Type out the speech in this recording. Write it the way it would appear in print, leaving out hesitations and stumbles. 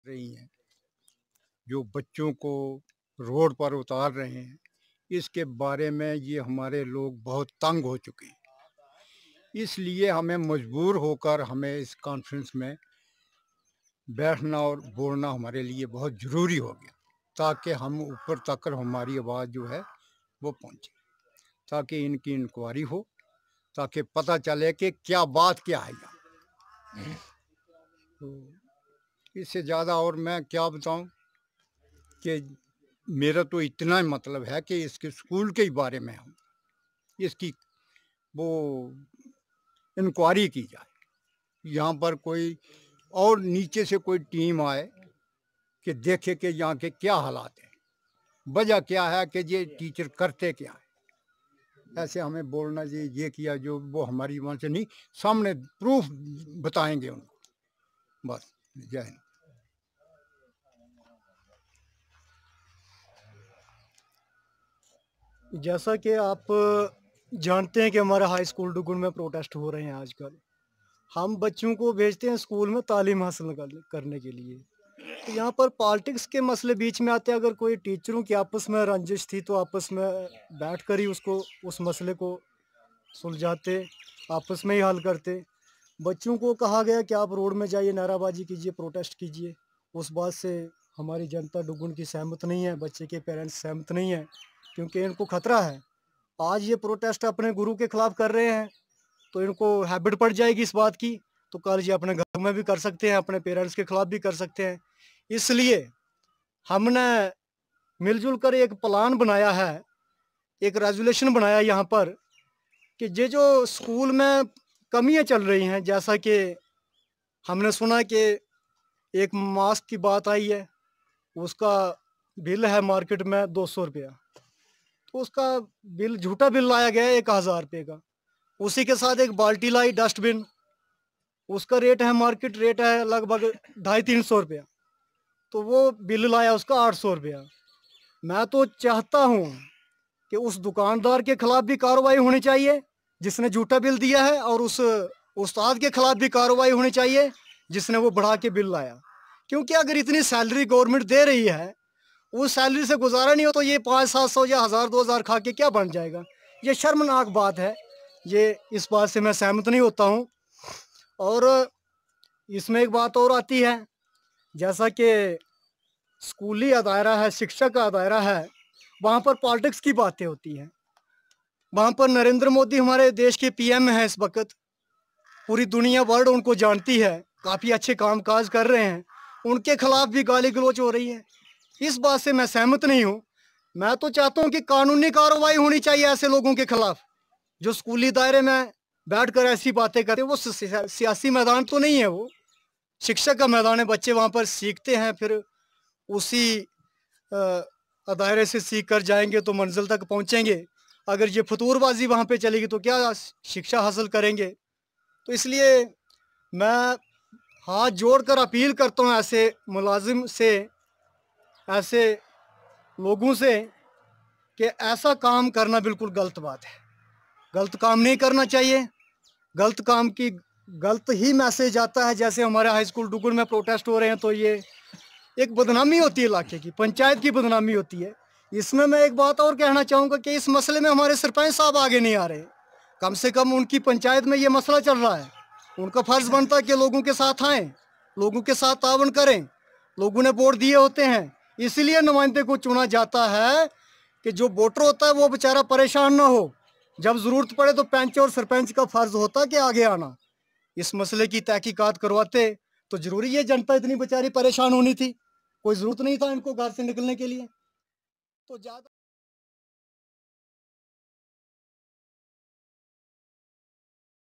रही हैं, जो बच्चों को रोड पर उतार रहे हैं, इसके बारे में ये हमारे लोग बहुत तंग हो चुके हैं। इसलिए हमें मजबूर होकर हमें इस कॉन्फ्रेंस में बैठना और बोलना हमारे लिए बहुत ज़रूरी हो गया, ताकि हम ऊपर तक हमारी आवाज़ जो है वो पहुँचे, ताकि इनकी इंक्वायरी हो, ताकि पता चले कि क्या बात क्या है यहाँ। तो इससे ज़्यादा और मैं क्या बताऊँ कि मेरा तो इतना ही मतलब है कि इसके स्कूल के ही बारे में हम इसकी वो इंक्वायरी की जाए। यहाँ पर कोई और नीचे से कोई टीम आए कि देखे कि यहाँ के क्या हालात हैं, वजह क्या है कि ये टीचर करते क्या हैं। ऐसे हमें बोलना ये किया जो वो हमारी वहाँ से नहीं, सामने प्रूफ बताएंगे उनको। बस, जय हिंद। जैसा कि आप जानते हैं कि हमारे हाई स्कूल डुगुन में प्रोटेस्ट हो रहे हैं आजकल। हम बच्चों को भेजते हैं स्कूल में तालीम हासिल करने के लिए। तो यहाँ पर पॉलिटिक्स के मसले बीच में आते हैं। अगर कोई टीचरों की आपस में रंजिश थी तो आपस में बैठ कर ही उसको उस मसले को सुलझाते, आपस में ही हल करते। बच्चों को कहा गया कि आप रोड में जाइए, नाराबाजी कीजिए, प्रोटेस्ट कीजिए। उस बात से हमारी जनता डुगुन की सहमत नहीं है, बच्चे के पेरेंट्स सहमत नहीं है, क्योंकि इनको खतरा है। आज ये प्रोटेस्ट अपने गुरु के खिलाफ कर रहे हैं तो इनको हैबिट पड़ जाएगी इस बात की, तो कल ये अपने घर में भी कर सकते हैं, अपने पेरेंट्स के खिलाफ भी कर सकते हैं। इसलिए हमने मिलजुल कर एक प्लान बनाया है, एक रेजोल्यूशन बनाया यहाँ पर कि ये जो स्कूल में कमियां चल रही हैं, जैसा कि हमने सुना कि एक मास्क की बात आई है, उसका बिल है मार्केट में 200 रुपया, तो उसका बिल झूठा बिल लाया गया है 1000 रुपये का। उसी के साथ एक बाल्टी लाई डस्टबिन, उसका रेट है, मार्केट रेट है लगभग 250-300 रुपया, तो वो बिल लाया उसका 800 रुपया। मैं तो चाहता हूँ कि उस दुकानदार के खिलाफ भी कार्रवाई होनी चाहिए जिसने झूठा बिल दिया है, और उस उस्ताद के खिलाफ भी कार्रवाई होनी चाहिए जिसने वो बढ़ा के बिल लाया। क्योंकि अगर इतनी सैलरी गवर्नमेंट दे रही है, उस सैलरी से गुजारा नहीं हो तो ये 500-700 या 1000-2000 खा के क्या बन जाएगा। ये शर्मनाक बात है। ये इस बात से मैं सहमत नहीं होता हूँ। और इसमें एक बात और आती है, जैसा कि स्कूली दायरा है, शिक्षा का दायरा है, वहाँ पर पॉलिटिक्स की बातें होती हैं। वहाँ पर नरेंद्र मोदी हमारे देश के पीएम हैं इस वक्त, पूरी दुनिया वर्ल्ड उनको जानती है, काफ़ी अच्छे कामकाज कर रहे हैं, उनके खिलाफ भी गाली गलौज हो रही है। इस बात से मैं सहमत नहीं हूँ। मैं तो चाहता हूँ कि कानूनी कार्रवाई होनी चाहिए ऐसे लोगों के खिलाफ जो स्कूली दायरे में बैठकर ऐसी बातें करते हैं। वो सियासी मैदान तो नहीं है, वो शिक्षा का मैदान है। बच्चे वहाँ पर सीखते हैं, फिर उसी दायरे से सीख कर जाएंगे तो मंजिल तक पहुँचेंगे। अगर ये फतूरबाजी वहाँ पे चलेगी तो क्या शिक्षा हासिल करेंगे। तो इसलिए मैं हाथ जोड़कर अपील करता हूँ ऐसे मुलाजिम से, ऐसे लोगों से, कि ऐसा काम करना बिल्कुल गलत बात है। गलत काम नहीं करना चाहिए। गलत काम की गलत ही मैसेज आता है। जैसे हमारे हाई स्कूल डुगुन में प्रोटेस्ट हो रहे हैं, तो ये एक बदनामी होती है, इलाके की, पंचायत की बदनामी होती है। इसमें मैं एक बात और कहना चाहूँगा कि इस मसले में हमारे सरपंच साहब आगे नहीं आ रहे। कम से कम उनकी पंचायत में ये मसला चल रहा है, उनका फर्ज बनता है कि लोगों के साथ आएँ, लोगों के साथ तावन करें। लोगों ने वोट दिए होते हैं, इसीलिए नुमाइंदे को चुना जाता है कि जो वोटर होता है वो बेचारा परेशान ना हो। जब ज़रूरत पड़े तो पंच और सरपंच का फर्ज होता है कि आगे आना, इस मसले की तहकीकात करवाते। तो जरूरी है, जनता इतनी बेचारी परेशान होनी थी, कोई ज़रूरत नहीं था इनको घर से निकलने के लिए। तो ज़्यादा